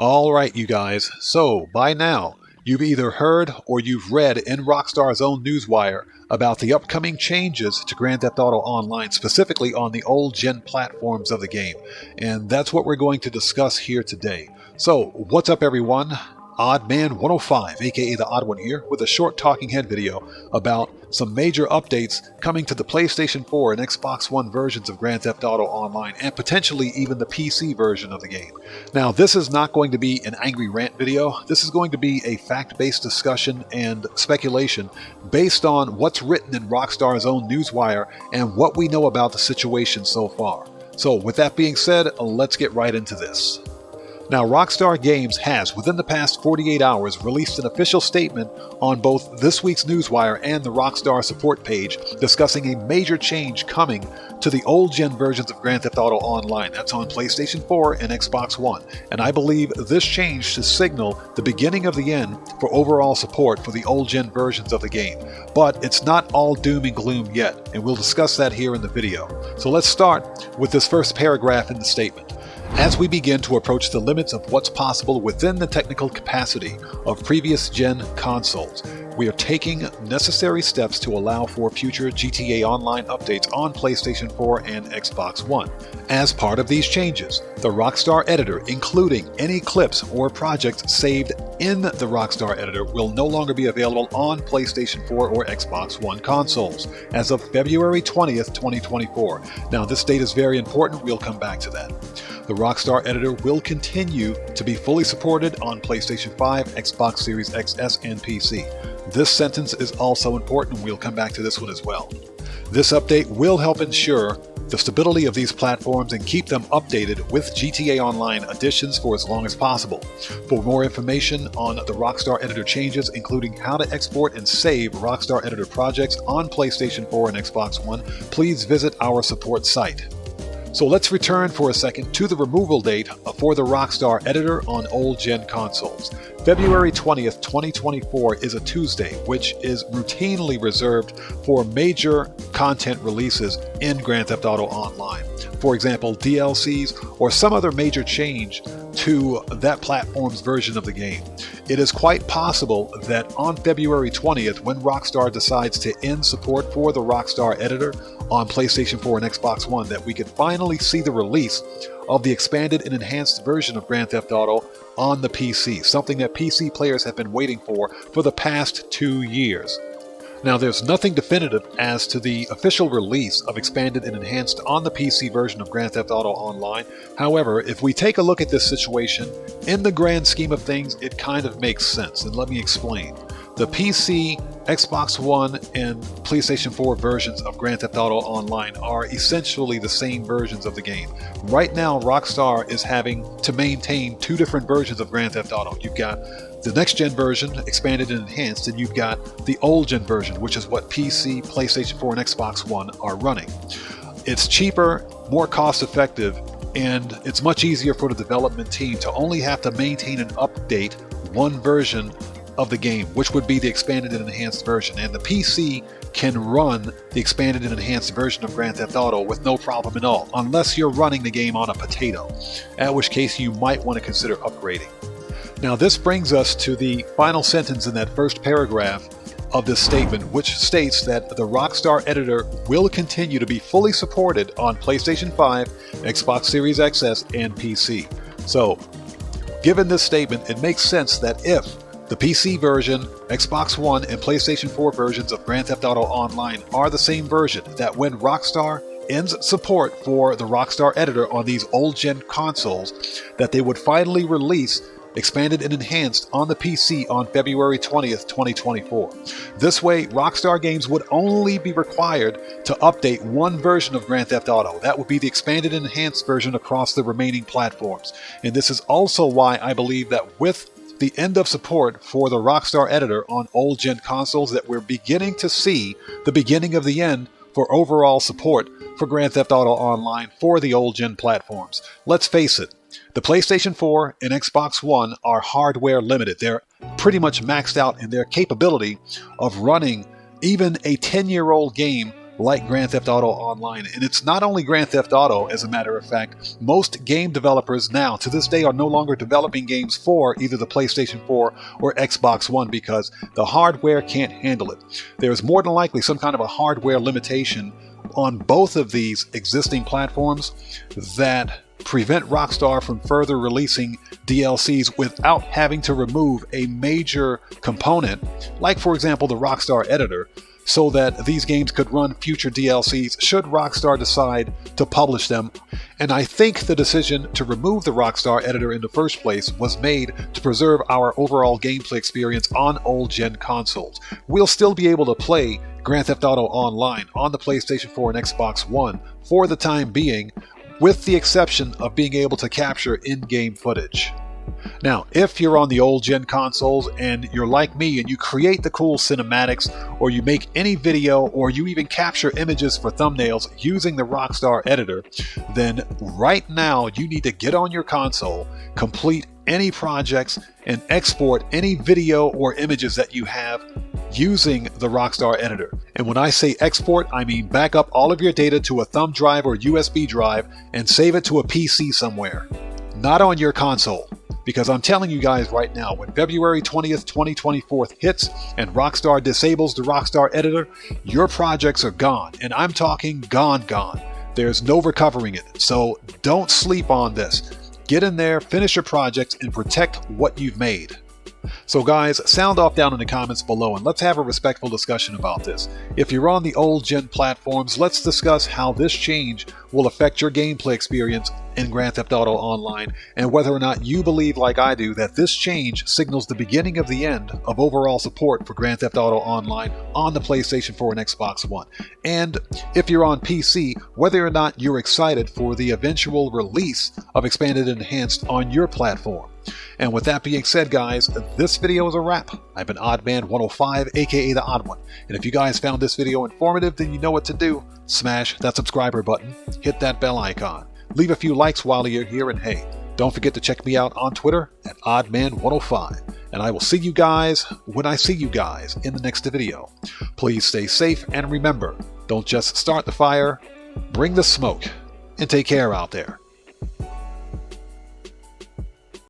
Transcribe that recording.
All right, you guys. So, by now, you've either heard or you've read in Rockstar's own newswire about the upcoming changes to Grand Theft Auto Online, specifically on the old-gen platforms of the game. And that's what we're going to discuss here today. So, what's up, everyone? Oddman 105, aka the Odd One here, with a short talking head video about some major updates coming to the PlayStation 4 and Xbox One versions of Grand Theft Auto Online, and potentially even the PC version of the game. Now, this is not going to be an angry rant video. This is going to be a fact-based discussion and speculation based on what's written in Rockstar's own newswire and what we know about the situation so far. So, with that being said, let's get right into this. Now, Rockstar Games has, within the past 48 hours, released an official statement on both this week's newswire and the Rockstar support page discussing a major change coming to the old-gen versions of Grand Theft Auto Online. That's on PlayStation 4 and Xbox One. And I believe this change should signal the beginning of the end for overall support for the old-gen versions of the game. But it's not all doom and gloom yet, and we'll discuss that here in the video. So let's start with this first paragraph in the statement. As we begin to approach the limits of what's possible within the technical capacity of previous gen consoles, we are taking necessary steps to allow for future GTA Online updates on PlayStation 4 and Xbox One. As part of these changes, the Rockstar Editor, including any clips or projects saved in the Rockstar Editor, will no longer be available on PlayStation 4 or Xbox One consoles as of February 20th, 2024. Now, this date is very important. We'll come back to that. The Rockstar Editor will continue to be fully supported on PlayStation 5, Xbox Series XS, and PC. This sentence is also important. We'll come back to this one as well. This update will help ensure the stability of these platforms and keep them updated with GTA Online additions for as long as possible. For more information on the Rockstar Editor changes, including how to export and save Rockstar Editor projects on PlayStation 4 and Xbox One, please visit our support site. So let's return for a second to the removal date for the Rockstar Editor on old-gen consoles. February 20th, 2024 is a Tuesday, which is routinely reserved for major content releases in Grand Theft Auto Online. For example, DLCs or some other major change to that platform's version of the game. It is quite possible that on February 20th, when Rockstar decides to end support for the Rockstar Editor on PlayStation 4 and Xbox One, that we could finally see the release of the expanded and enhanced version of Grand Theft Auto on the PC, something that PC players have been waiting for the past 2 years. Now, there's nothing definitive as to the official release of expanded and enhanced on the PC version of Grand Theft Auto Online. However, if we take a look at this situation, in the grand scheme of things, it kind of makes sense, and let me explain. The PC, Xbox One, and PlayStation 4 versions of Grand Theft Auto Online are essentially the same versions of the game. Right now, Rockstar is having to maintain two different versions of Grand Theft Auto. You've got the next-gen version, expanded and enhanced, and you've got the old-gen version, which is what PC, PlayStation 4, and Xbox One are running. It's cheaper, more cost-effective, and it's much easier for the development team to only have to maintain and update one version of the game, which would be the expanded and enhanced version. And the PC can run the expanded and enhanced version of Grand Theft Auto with no problem at all, unless you're running the game on a potato, at which case you might want to consider upgrading. Now, this brings us to the final sentence in that first paragraph of this statement, which states that the Rockstar Editor will continue to be fully supported on PlayStation 5, Xbox Series XS, and PC. So, given this statement, it makes sense that if the PC version, Xbox One, and PlayStation 4 versions of Grand Theft Auto Online are the same version, that when Rockstar ends support for the Rockstar Editor on these old-gen consoles, that they would finally release expanded and enhanced on the PC on February 20th, 2024. This way, Rockstar Games would only be required to update one version of Grand Theft Auto. That would be the expanded and enhanced version across the remaining platforms. And this is also why I believe that with the end of support for the Rockstar Editor on old-gen consoles, that we're beginning to see the beginning of the end for overall support for Grand Theft Auto Online for the old-gen platforms. Let's face it, the PlayStation 4 and Xbox One are hardware limited. They're pretty much maxed out in their capability of running even a 10-year-old game like Grand Theft Auto Online. And it's not only Grand Theft Auto, as a matter of fact. Most game developers now, to this day, are no longer developing games for either the PlayStation 4 or Xbox One because the hardware can't handle it. There's more than likely some kind of a hardware limitation on both of these existing platforms that prevent Rockstar from further releasing DLCs without having to remove a major component, like for example the Rockstar editor, so that these games could run future DLCs should Rockstar decide to publish them. And I think the decision to remove the Rockstar editor in the first place was made to preserve our overall gameplay experience on old-gen consoles. We'll still be able to play Grand Theft Auto Online on the PlayStation 4 and Xbox One for the time being, with the exception of being able to capture in-game footage. Now, if you're on the old-gen consoles and you're like me and you create the cool cinematics, or you make any video, or you even capture images for thumbnails using the Rockstar editor, then right now you need to get on your console, complete any projects, and export any video or images that you have using the Rockstar editor. And when I say export, I mean back up all of your data to a thumb drive or USB drive and save it to a PC somewhere, not on your console. Because I'm telling you guys right now, when February 20th, 2024 hits and Rockstar disables the Rockstar editor, your projects are gone. And I'm talking gone. There's no recovering it. So don't sleep on this. Get in there, finish your projects, and protect what you've made. So guys, sound off down in the comments below and let's have a respectful discussion about this. If you're on the old gen platforms, let's discuss how this change will affect your gameplay experience in Grand Theft Auto Online, and whether or not you believe, like I do, that this change signals the beginning of the end of overall support for Grand Theft Auto Online on the PlayStation 4 and Xbox One. And if you're on PC, whether or not you're excited for the eventual release of Expanded and Enhanced on your platform. And with that being said, guys, this video is a wrap. I've been Oddman105, aka The Odd One. And if you guys found this video informative, then you know what to do. Smash that subscriber button, hit that bell icon, leave a few likes while you're here, and hey, don't forget to check me out on Twitter at Oddman105. And I will see you guys when I see you guys in the next video. Please stay safe, and remember, don't just start the fire, bring the smoke, and take care out there.